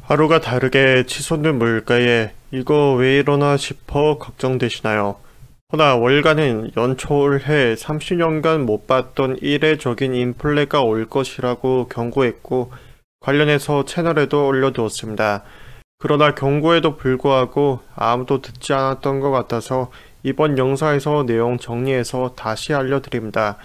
하루가 다르게 치솟는 물가에 이거 왜 이러나 싶어 걱정되시나요? 허나 월가는 연초 올해 30년간 못 봤던 이례적인 인플레가 올 것이라고 경고했고 관련해서 채널에도 올려두었습니다. 그러나 경고에도 불구하고 아무도 듣지 않았던 것 같아서 이번 영상에서 내용 정리해서 다시 알려드립니다.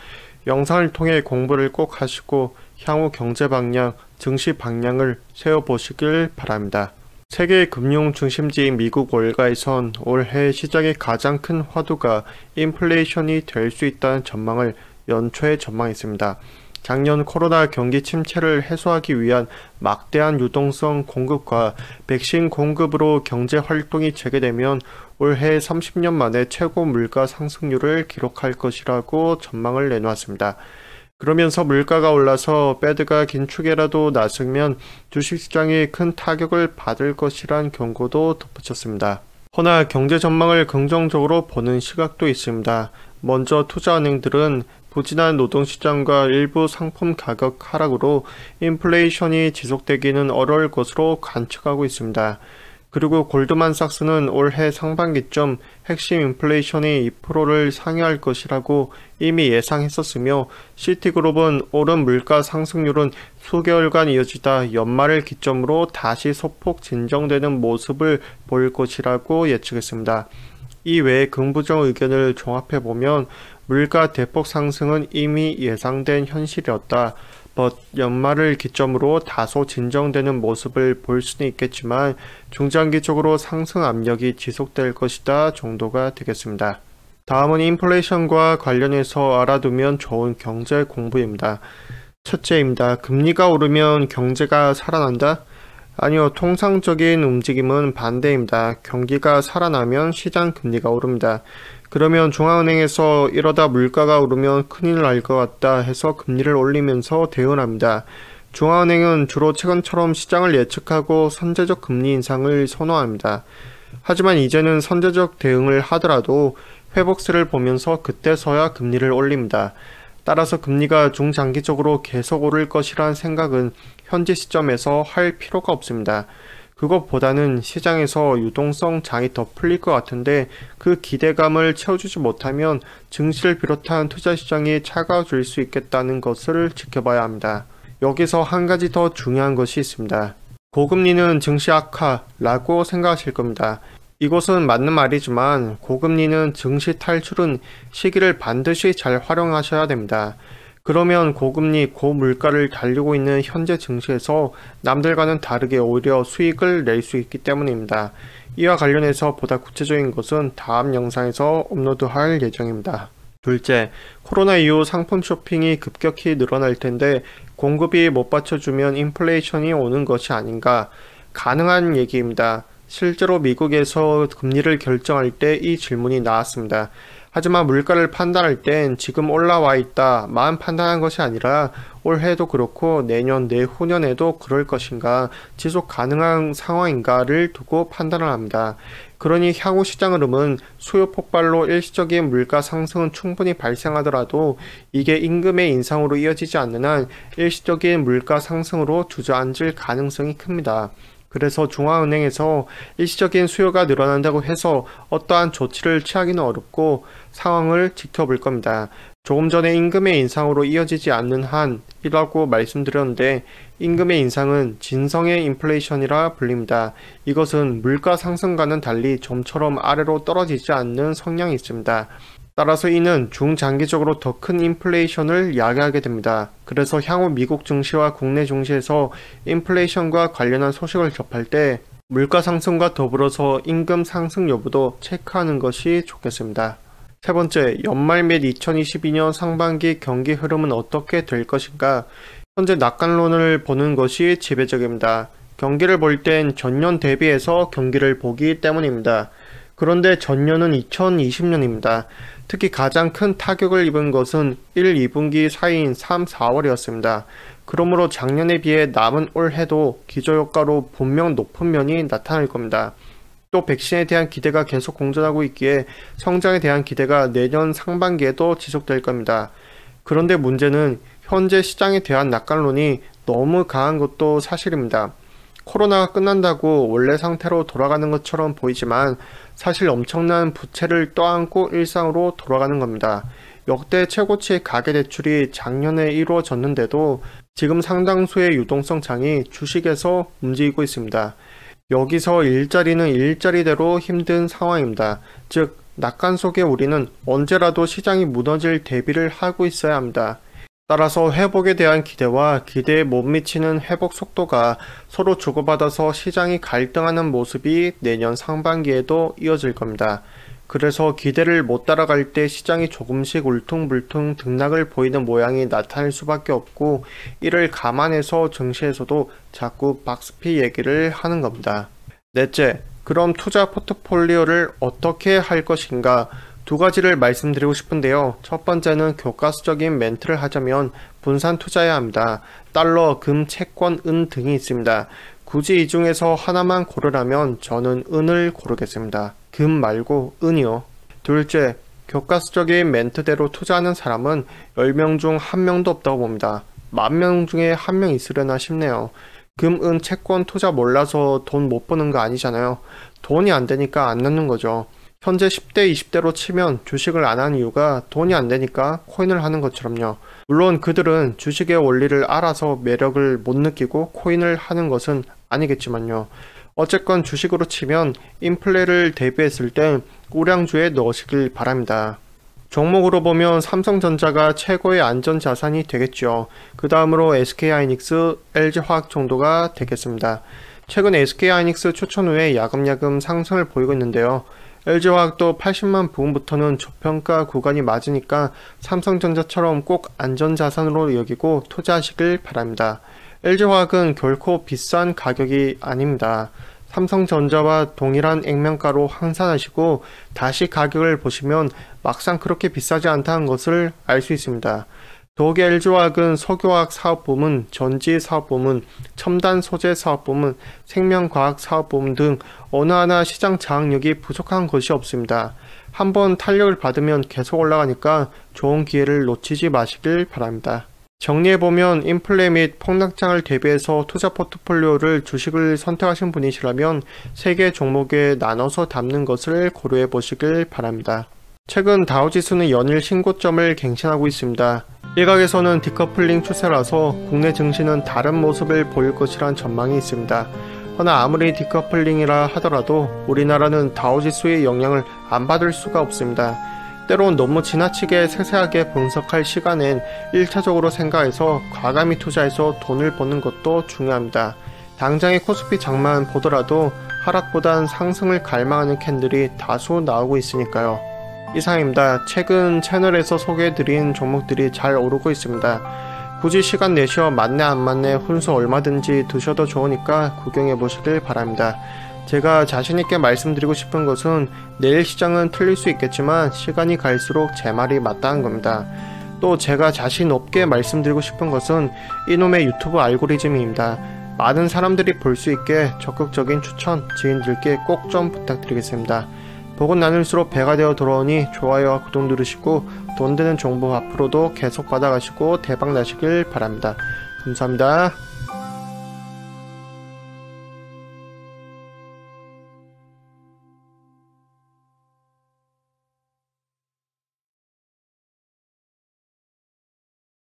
영상을 통해 공부를 꼭 하시고 향후 경제 방향, 증시 방향을 세워보시길 바랍니다. 세계 금융 중심지인 미국 월가에선 올해 시장의 가장 큰 화두가 인플레이션이 될 수 있다는 전망을 연초에 전망했습니다. 작년 코로나 경기 침체를 해소하기 위한 막대한 유동성 공급과 백신 공급으로 경제 활동이 재개되면 올해 30년 만에 최고 물가 상승률을 기록할 것이라고 전망을 내놓았습니다. 그러면서 물가가 올라서 배드가 긴축에라도 나서면 주식시장이 큰 타격을 받을 것이란 경고도 덧붙였습니다. 허나 경제 전망을 긍정적으로 보는 시각도 있습니다. 먼저 투자은행들은 부진한 노동시장과 일부 상품 가격 하락으로 인플레이션이 지속되기는 어려울 것으로 관측하고 있습니다. 그리고 골드만삭스는 올해 상반기쯤 핵심 인플레이션이 2%를 상회할 것이라고 이미 예상했었으며 시티그룹은 오른 물가 상승률은 수개월간 이어지다 연말을 기점으로 다시 소폭 진정되는 모습을 보일 것이라고 예측했습니다. 이 외에 긍부정 의견을 종합해보면 물가 대폭 상승은 이미 예상된 현실이었다. 연말을 기점으로 다소 진정되는 모습을 볼 수는 있겠지만 중장기적으로 상승 압력이 지속될 것이다 정도가 되겠습니다. 다음은 인플레이션과 관련해서 알아두면 좋은 경제 공부입니다. 첫째입니다. 금리가 오르면 경제가 살아난다? 아니요, 통상적인 움직임은 반대입니다. 경기가 살아나면 시장 금리가 오릅니다. 그러면 중앙은행에서 이러다 물가가 오르면 큰일 날 것 같다 해서 금리를 올리면서 대응합니다. 중앙은행은 주로 최근처럼 시장을 예측하고 선제적 금리 인상을 선호합니다. 하지만 이제는 선제적 대응을 하더라도 회복세를 보면서 그때서야 금리를 올립니다. 따라서 금리가 중장기적으로 계속 오를 것이란 생각은 현재 시점에서 할 필요가 없습니다. 그것보다는 시장에서 유동성 장이 더 풀릴 것 같은데 그 기대감을 채워주지 못하면 증시를 비롯한 투자시장이 차가워질 수 있겠다는 것을 지켜봐야 합니다. 여기서 한 가지 더 중요한 것이 있습니다. 고금리는 증시 악화라고 생각하실 겁니다. 이것은 맞는 말이지만 고금리는 증시 탈출은 시기를 반드시 잘 활용하셔야 됩니다. 그러면 고금리, 고물가를 달리고 있는 현재 증시에서 남들과는 다르게 오히려 수익을 낼 수 있기 때문입니다. 이와 관련해서 보다 구체적인 것은 다음 영상에서 업로드할 예정입니다. 둘째, 코로나 이후 상품 쇼핑이 급격히 늘어날 텐데 공급이 못 받쳐주면 인플레이션이 오는 것이 아닌가? 가능한 얘기입니다. 실제로 미국에서 금리를 결정할 때 이 질문이 나왔습니다. 하지만 물가를 판단할 땐 지금 올라와 있다만 판단한 것이 아니라 올해도 그렇고 내년, 내후년에도 그럴 것인가, 지속 가능한 상황인가를 두고 판단을 합니다. 그러니 향후 시장 흐름은 수요 폭발로 일시적인 물가 상승은 충분히 발생하더라도 이게 임금의 인상으로 이어지지 않는 한 일시적인 물가 상승으로 주저앉을 가능성이 큽니다. 그래서 중앙은행에서 일시적인 수요가 늘어난다고 해서 어떠한 조치를 취하기는 어렵고 상황을 지켜볼 겁니다. 조금 전에 임금의 인상으로 이어지지 않는 한이라고 말씀드렸는데 임금의 인상은 진성의 인플레이션이라 불립니다. 이것은 물가 상승과는 달리 좀처럼 아래로 떨어지지 않는 성향이 있습니다. 따라서 이는 중장기적으로 더 큰 인플레이션을 야기하게 됩니다. 그래서 향후 미국 증시와 국내 증시에서 인플레이션과 관련한 소식을 접할 때 물가 상승과 더불어서 임금 상승 여부도 체크하는 것이 좋겠습니다. 세 번째, 연말 및 2022년 상반기 경기 흐름은 어떻게 될 것인가? 현재 낙관론을 보는 것이 지배적입니다. 경기를 볼 땐 전년 대비해서 경기를 보기 때문입니다. 그런데 전년은 2020년입니다. 특히 가장 큰 타격을 입은 것은 1, 2분기 사이인 3, 4월이었습니다. 그러므로 작년에 비해 남은 올해도 기저효과로 분명 높은 면이 나타날 겁니다. 또 백신에 대한 기대가 계속 공존하고 있기에 성장에 대한 기대가 내년 상반기에도 지속될 겁니다. 그런데 문제는 현재 시장에 대한 낙관론이 너무 강한 것도 사실입니다. 코로나가 끝난다고 원래 상태로 돌아가는 것처럼 보이지만 사실 엄청난 부채를 떠안고 일상으로 돌아가는 겁니다. 역대 최고치의 가계대출이 작년에 이루어졌는데도 지금 상당수의 유동성 장이 주식에서 움직이고 있습니다. 여기서 일자리는 일자리대로 힘든 상황입니다. 즉, 낙관 속에 우리는 언제라도 시장이 무너질 대비를 하고 있어야 합니다. 따라서 회복에 대한 기대와 기대에 못 미치는 회복 속도가 서로 주고받아서 시장이 갈등하는 모습이 내년 상반기에도 이어질 겁니다. 그래서 기대를 못 따라갈 때 시장이 조금씩 울퉁불퉁 등락을 보이는 모양이 나타날 수밖에 없고, 이를 감안해서 증시에서도 자꾸 박스피 얘기를 하는 겁니다. 넷째, 그럼 투자 포트폴리오를 어떻게 할 것인가? 두 가지를 말씀드리고 싶은데요. 첫 번째는 교과서적인 멘트를 하자면 분산 투자해야 합니다. 달러, 금, 채권, 은 등이 있습니다. 굳이 이 중에서 하나만 고르라면 저는 은을 고르겠습니다. 금 말고 은이요. 둘째, 교과서적인 멘트대로 투자하는 사람은 10명 중 1명도 없다고 봅니다. 10,000명 중에 1명 있으려나 싶네요. 금, 은, 채권 투자 몰라서 돈 못 버는 거 아니잖아요. 돈이 안 되니까 안 넣는 거죠. 현재 10대, 20대로 치면 주식을 안 하는 이유가 돈이 안 되니까 코인을 하는 것처럼요. 물론 그들은 주식의 원리를 알아서 매력을 못 느끼고 코인을 하는 것은 아니겠지만요. 어쨌건 주식으로 치면 인플레를 대비했을 때 우량주에 넣으시길 바랍니다. 종목으로 보면 삼성전자가 최고의 안전자산이 되겠죠. 그 다음으로 SK하이닉스, LG화학 정도가 되겠습니다. 최근 SK하이닉스 추천 후에 야금야금 상승을 보이고 있는데요. LG화학도 80만 부근부터는 저평가 구간이 맞으니까 삼성전자처럼 꼭 안전자산으로 여기고 투자하시길 바랍니다. LG화학은 결코 비싼 가격이 아닙니다. 삼성전자와 동일한 액면가로 환산하시고 다시 가격을 보시면 막상 그렇게 비싸지 않다는 것을 알 수 있습니다. 더욱이 LG화학은 석유화학 사업부문, 전지 사업부문, 첨단 소재 사업부문, 생명과학 사업부문 등 어느 하나 시장 장악력이 부족한 것이 없습니다. 한번 탄력을 받으면 계속 올라가니까 좋은 기회를 놓치지 마시길 바랍니다. 정리해보면 인플레 및 폭락장을 대비해서 투자 포트폴리오를 주식을 선택하신 분이시라면 3개 종목에 나눠서 담는 것을 고려해 보시길 바랍니다. 최근 다우지수는 연일 신고점을 갱신하고 있습니다. 일각에서는 디커플링 추세라서 국내 증시는 다른 모습을 보일 것이란 전망이 있습니다. 허나 아무리 디커플링이라 하더라도 우리나라는 다우지수의 영향을 안 받을 수가 없습니다. 때론 너무 지나치게 세세하게 분석할 시간엔 1차적으로 생각해서 과감히 투자해서 돈을 버는 것도 중요합니다. 당장의 코스피 장만 보더라도 하락보단 상승을 갈망하는 캔들이 다수 나오고 있으니까요. 이상입니다. 최근 채널에서 소개해드린 종목들이 잘 오르고 있습니다. 굳이 시간 내셔 맞네 안 맞네 훈수 얼마든지 드셔도 좋으니까 구경해보시길 바랍니다. 제가 자신있게 말씀드리고 싶은 것은 내일 시장은 틀릴 수 있겠지만 시간이 갈수록 제 말이 맞다는 겁니다. 또 제가 자신 없게 말씀드리고 싶은 것은 이놈의 유튜브 알고리즘입니다. 많은 사람들이 볼 수 있게 적극적인 추천 지인들께 꼭 좀 부탁드리겠습니다. 보고 나눌수록 배가 되어 돌아오니 좋아요와 구독 누르시고 돈 되는 정보 앞으로도 계속 받아가시고 대박 나시길 바랍니다. 감사합니다.